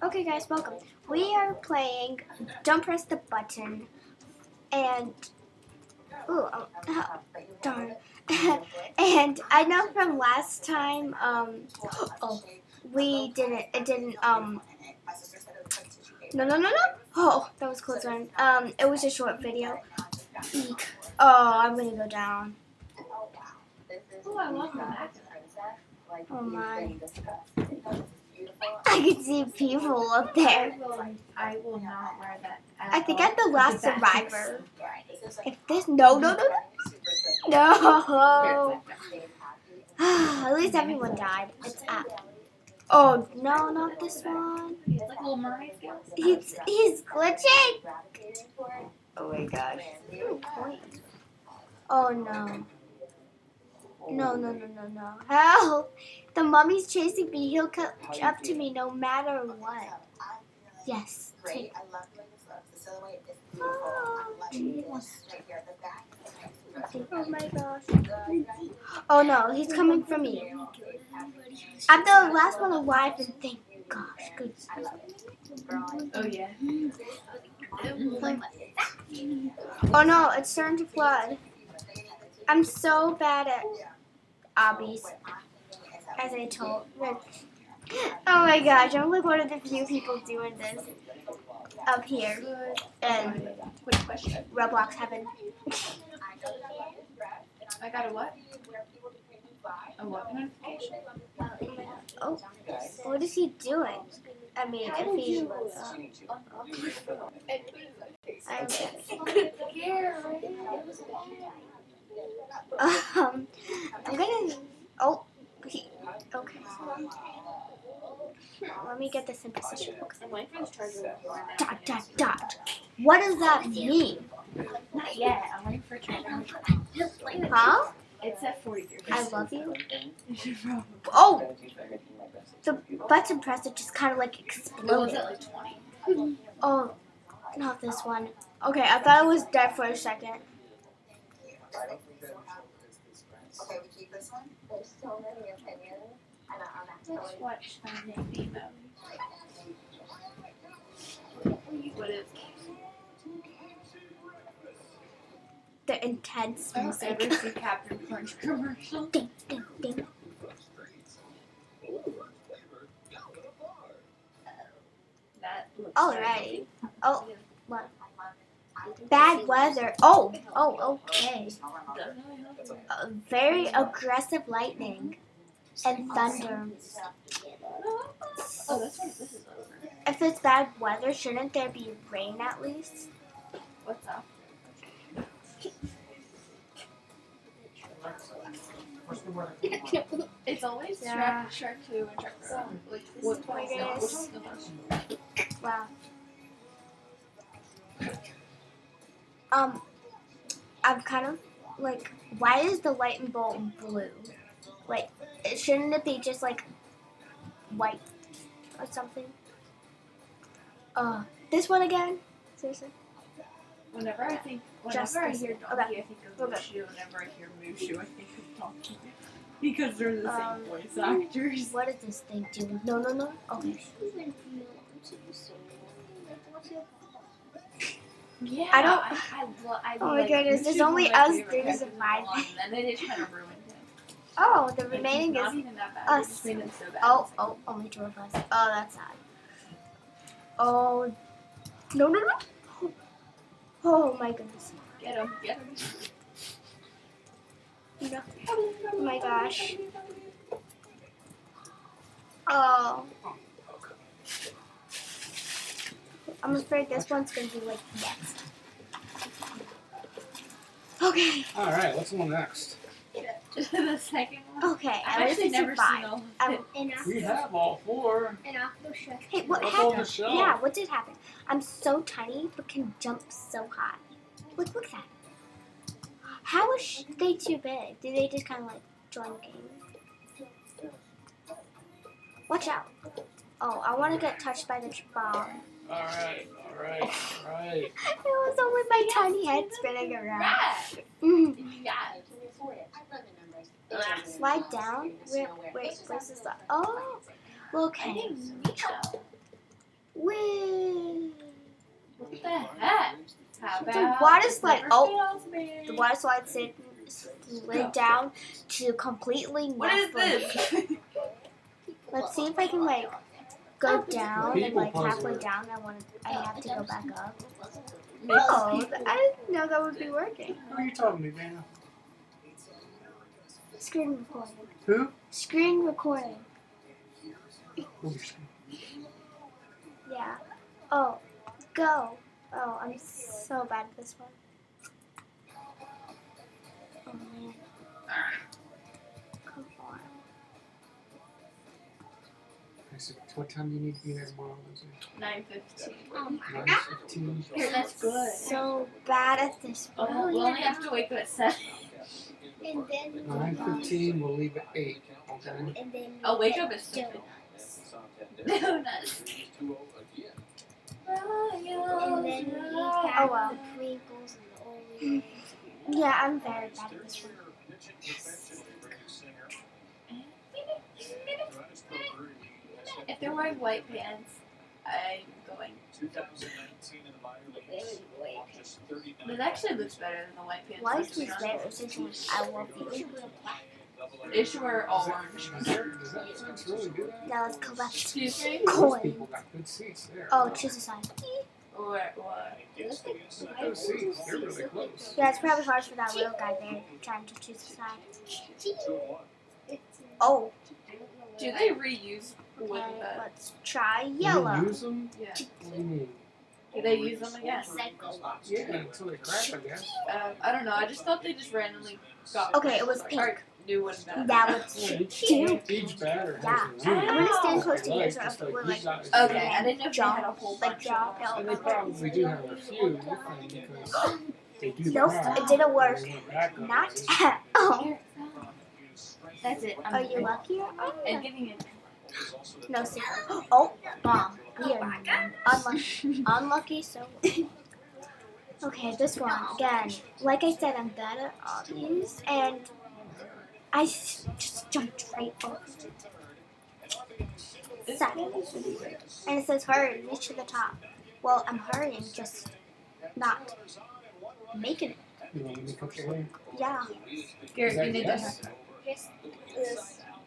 Okay guys, welcome. We are playing Don't Press the Button and darn. And I know from last time we didn't no. Oh, that was close one. It was a short video. Eek. Oh, I'm gonna go down. Oh, I love that. Oh my. I can see people up there. I will not wear that. I think I'm the last survivor. If this no. At least everyone died. It's up. Oh no, not this one. It's like a little mermaid scale. He's glitching. Oh my gosh. Oh no. No. Help! The mummy's chasing me. He'll catch up to me no matter what. Yes. Take. Oh my gosh. Oh no, he's coming for me. I'm the last one alive and thank gosh. Good. Oh yeah. Oh no, it's starting to flood. I'm so bad at obbies, as I told. Oh my gosh, I'm like one of the few people doing this up here in Roblox heaven. I got a what? A what notification? Oh, what is he doing? I mean, if he. I'm gonna. Oh, okay. Let me get this in position. Dot. What does that mean? Not yet. I'm waiting for a charger. Huh? It's at 43%. I love you. Oh! The button presser just kind of like exploded. It was at like 20. Oh, not this one. Okay, I thought it was dead for a second. Okay, we keep this one. There's so many opinions. Let's watch Finding Nemo. What is The intense music. ever see Captain Crunch commercial? Ding. That looks Alrighty. Oh, what? Bad weather. Oh, okay. Very aggressive lightning and thunder. Oh, this is over. If it's bad weather, shouldn't there be rain at least? What's up? It's always Yeah. Shark 2 and Shark 4. Like, what my one's the goodness. most? Wow. I'm kind of like, why is the lightning bolt blue? Like, shouldn't it be just like white or something? This one again? Seriously? Whenever I Just hear this. Donkey, Okay. I think of Mushu. Whenever I hear Mushu, I think of Donkey. Because they're the same voice actors. What does this thing do? No. Okay. Yeah, I don't- I Oh my like goodness, Mushu's there's one only of my us favorite three characters in surviving. one, And then they just kind of ruined him. Oh, the Like, remaining he's not is even that bad. us. They just made him so bad. Oh, only two of us. Oh, that's sad. Oh, no. Oh my goodness. Get him. No. Oh my gosh. Oh. I'm afraid this one's gonna be like next. Okay. Alright, what's the one next? Just the second one. Okay. I've I actually never seen survived. all of it. We have all four. Hey, what Up on the happened? shelf. Yeah, what did happen? I'm so tiny, but can jump so high. Look at that. How is they too big? Do they just kind of like join the game? Watch out. Oh, I want to get touched by the bomb. Alright. It was only my tiny head spinning around. Slide down? Wait, where's this? Oh, okay. How The about water it slide. never Oh, fails me? the water slide slid down to completely What is nothing. this? Let's see if I can like go down and People like halfway puzzler. down. I have to go back up. Makes Oh, people- I didn't know that would be working. Who are you talking to, Dana? Screen recording. Who? Screen recording. Who's- Yeah. Oh, go. Oh, I'm so bad at this one. Oh man. Come on. I said, what time do you need to be there tomorrow, Lindsay? 9:15. Oh my 9:15. Here, that's good. So bad at this one. Oh, we only have to wake up at 7. And then 9:15. We'll leave at 8. Okay. And then I'll wake up at 7. Donuts. And then oh well. Yeah, I'm very bad at this one. If they're wearing white pants, I'm going. It actually looks better than the white pants. Life is better since I will be. They should wear all orange. Does that place really do that? Now let's collect Excuse me? Those coins. people got good seats there. Oh, choose a side. Or what? Look at those seats. They're really close. Yeah, it's probably hard for that little guy there trying to choose a side. Oh, Do they reuse wood? okay, let's try You yellow. use them? Yeah. What do you mean? Do they use them again? Yeah, until they crack, I guess. I don't know. I just thought they just randomly got. Okay, it was pink. Or new ones back. That was Yeah, two. each batter Yeah. has a I'm line. gonna stand close to you Like, so just we're like like you guys. Okay, I didn't know if they had a whole like bunch jump. of And they probably do have a few with them because they do Nope, crack. it didn't work. They went back up Not ways. at all. them. That's it. Are you lucky? Oh, And getting it. no, sir. Oh, bomb. We are unlucky. Unlucky, so. Okay, this one again. Like I said, I'm bad at all these, and I just jumped right over. Second, and it says hurry, reach to the top. Well, I'm hurrying, just not making it. You want me to cut your hair? Yeah. Garrett, you need Yes. to.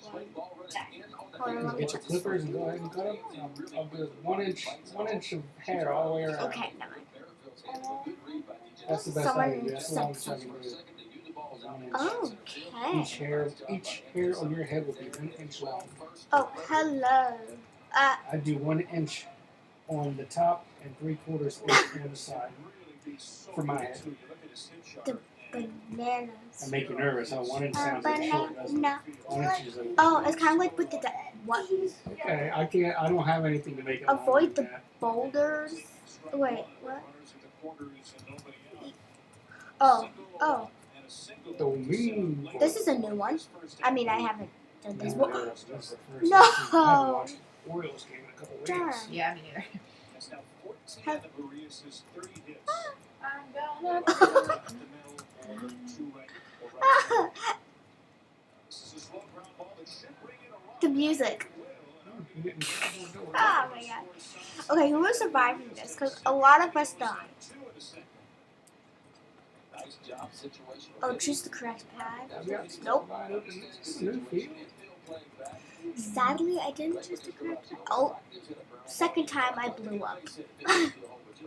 Hold on, let me Get your clippers and go ahead and cut them. I'll do 1 inch of hair all the way around. Okay, never mind. That's the best Someone I can do. That's the said longest I can do. 1 inch. Okay. Each hair on your head will be 1 inch long. Oh, hello. I do 1 inch on the top and 3/4 inch on the side for my head. Bananas. I make you nervous. How 1 inch sounds like short, doesn't it? Banana. 1 inch is like. Oh, it's kind of like with the what? Okay, I can't. I don't have anything to make it long Avoid like the that. boulders. Wait, what? Oh, oh. The mean. This is a new one. I mean, I haven't done this one. This is the first No. time I haven't watched the Orioles game in a couple Darn. weeks. Yeah, me neither. Have- I'm gonna. The music. You didn't cover the door. Oh my god. Okay, who will survive from this? Because a lot of us died. Oh, choose the correct pad. I've got stuff Nope. lined up in this new field. Sadly, I didn't choose the correct pad. Oh, second time I blew up.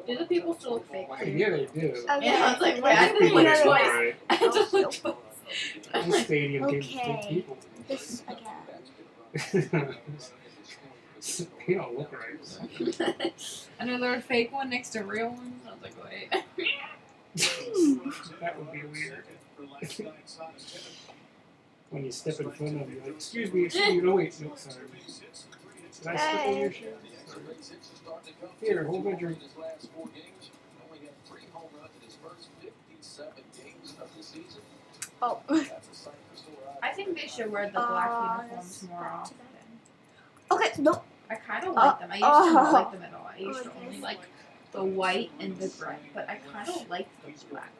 Do the people still look fake? Hey, yeah, they do. Okay. Yeah, I was like, wait, I let's didn't do look another twice. one. I had to look twice. This stadium gives Okay. people. This again. They don't look right. I know there was a fake one next to real ones. I was like, wait. That would be weird. When you step in front of you, like, excuse me, no wait, no, sorry. Did I step on your shoe? Here, hold my drink. Oh. I think they should wear the black uniforms that's more back to often. Okay, no. I kind of like them. I used to not like them at all. I used to Okay. only like the white and the gray, but I kind of like the black.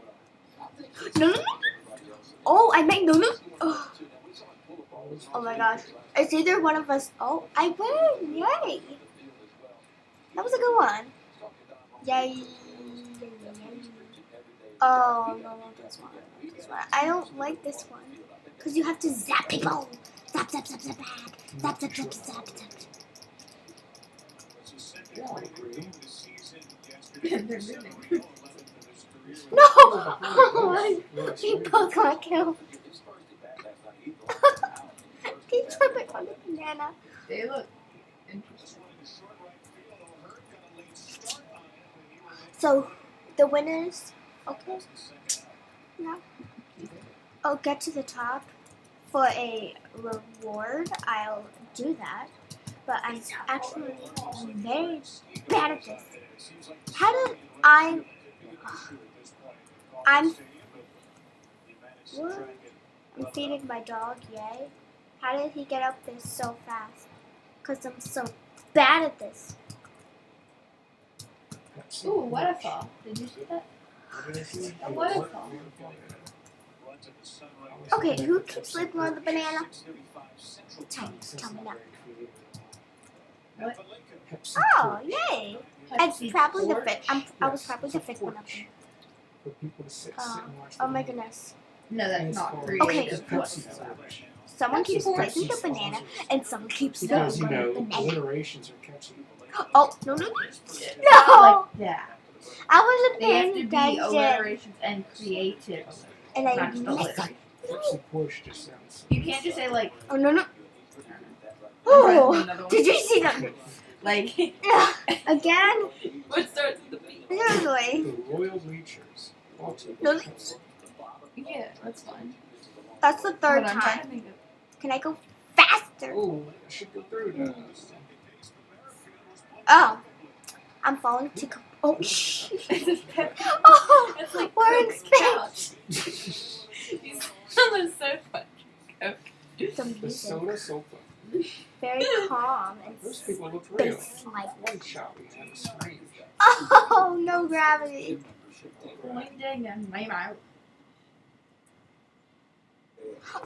No, no, no. Oh, I made no, no. Oh. Oh my gosh. It's either one of us. Oh, I win. Yay. That was a good one. Yay. Yay, yay, yay. Oh, no, this one. This one. I don't like this one. Because you have to zap people. Zap, zap, zap, zap, zap. Zap, zap, zap, zap, zap. Yeah, I agree. And they're moving. No! Oh, he both got killed. He tripping on the banana. They look interesting. So, the winners, okay? No. Oh, get to the top for a reward. I'll do that. But I'm actually very bad at this. How did I'm what? I'm feeding my dog, yay. How did he get up there so fast? Because I'm so bad at this. Ooh, waterfall. Did you see that? A waterfall. Okay, who keeps sleeping on the banana? Tell me now. What? Oh, yay! It's probably the fifth. I was probably the fifth one up there. For people to sit and watch Oh my the movie. goodness. No, that's not Okay. creative Pepsi whatsoever. sandwich. Someone keeps Pepsi placing the sponsors banana, it. and someone keeps Because, sleeping on the banana. alliterations are catchy. Oh, no. Not No! like that. I wasn't They have paying to be attention. alliterations and creative. And I Not just messed up. alliteration. Pepsi Porsche just sounds. You can't just say like. Oh, no. I'm trying to Oh, think another one. did you see that? Like. Again? What starts with the B? Seriously. The Royal Bleachers. No. Yeah, that's fine. That's the third But I'm trying to time. think of. Can I go faster? Oh, I should go through that. Oh. I'm falling to... Oh, shh. Oh, It's like we're in Coke space. You sound so funny. Coke. The The music. soda sofa. Very calm and Those people look real. space-like. One shot we had a strange. Oh, no gravity. Pointing in my mouth.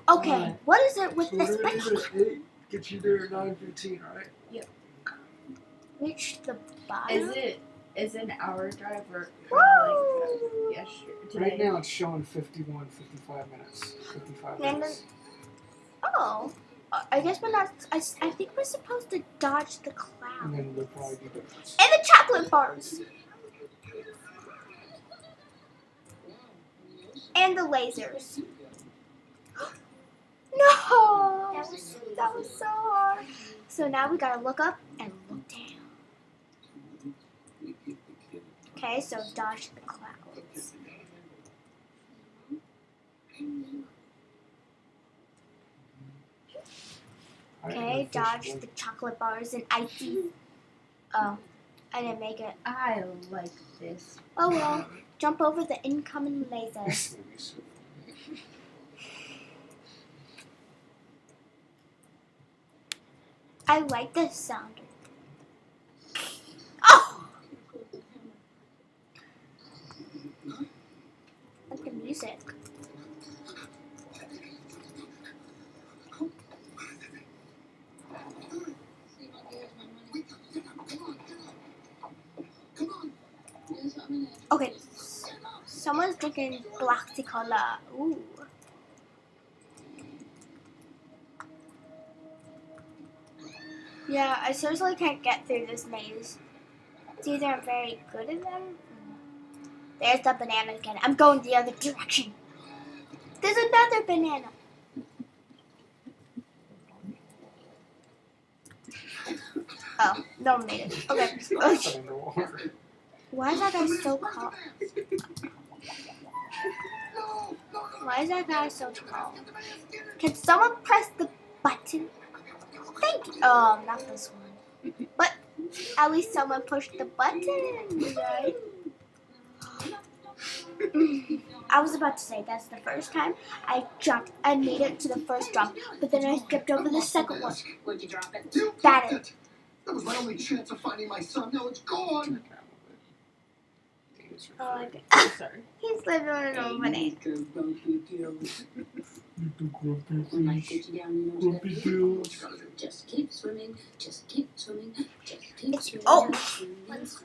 Okay, what is it with this Whatever bench? it is, 8 gets you there at 9:15, right? Reach the bottom? Is it an hour drive or Woo! like yesterday? Right now it's showing 55 minutes. 55 And minutes. Oh, I guess we're not. I think we're supposed to dodge the And cloud then we'll probably do this. and the chocolate bars and the lasers. No, that was so hard. So now we gotta look up and look down. Okay, so dodge the clouds. Okay, dodge the chocolate bars and icy. Oh, I didn't make it. I like this. Oh well, jump over the incoming lasers. I like this sound. Oh! Like the music. Okay, someone's drinking black cola. Ooh. Yeah, I seriously can't get through this maze. It's either I'm very good at them. There's the banana again. I'm going the other direction. There's another banana. Oh, no one made it. Okay. Why is that guy so calm? Why is that guy so calm? Can someone press the button? Thank you. Oh, not this one. But at least someone pushed the button, right? I was about to say that's the first time I jumped. I made it to the first jump, but then I skipped over the second one. Where'd you drop it? Got it. That was my only chance of finding my son. Now it's gone. Oh my god. Sorry. He's living on an old banana. When I take you down, you know what you gotta do. Just keep swimming. Just keep swimming. Just keep swimming. Oh!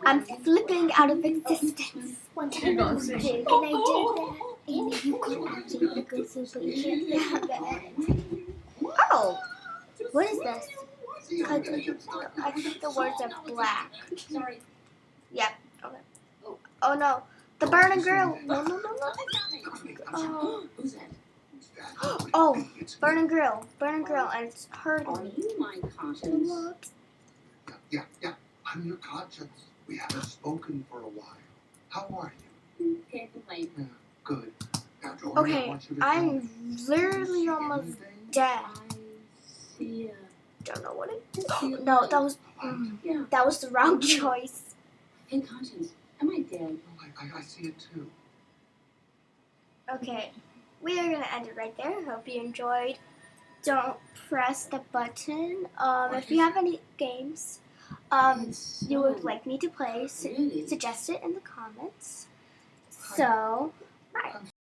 I'm flipping out of existence. One time I was big and I did that. And you could actually go through, but you can't get that. Oh! What is this? I think the words are black. Sorry. Yep. Okay. Oh no. The burn and grill. No, no, no, no. Oh. Who's that? Oh, burn and grill. Burn and grill. And it's hurting Are me. you my conscience? What? Yeah. I'm your conscience. We haven't spoken for a while. How are you? Can't complain. Yeah, good. Now, Joey, I Okay, want you to tell me, I'm literally do you see almost anything? dead. I see Don't know what it is. No, that was yeah. that was the wrong choice. Hey, conscience. Am I dead? Oh, I see it too. Okay, we are gonna end it right there. Hope you enjoyed. Don't press the button. If you have any games, you would like me to play, Really? suggest it in the comments. So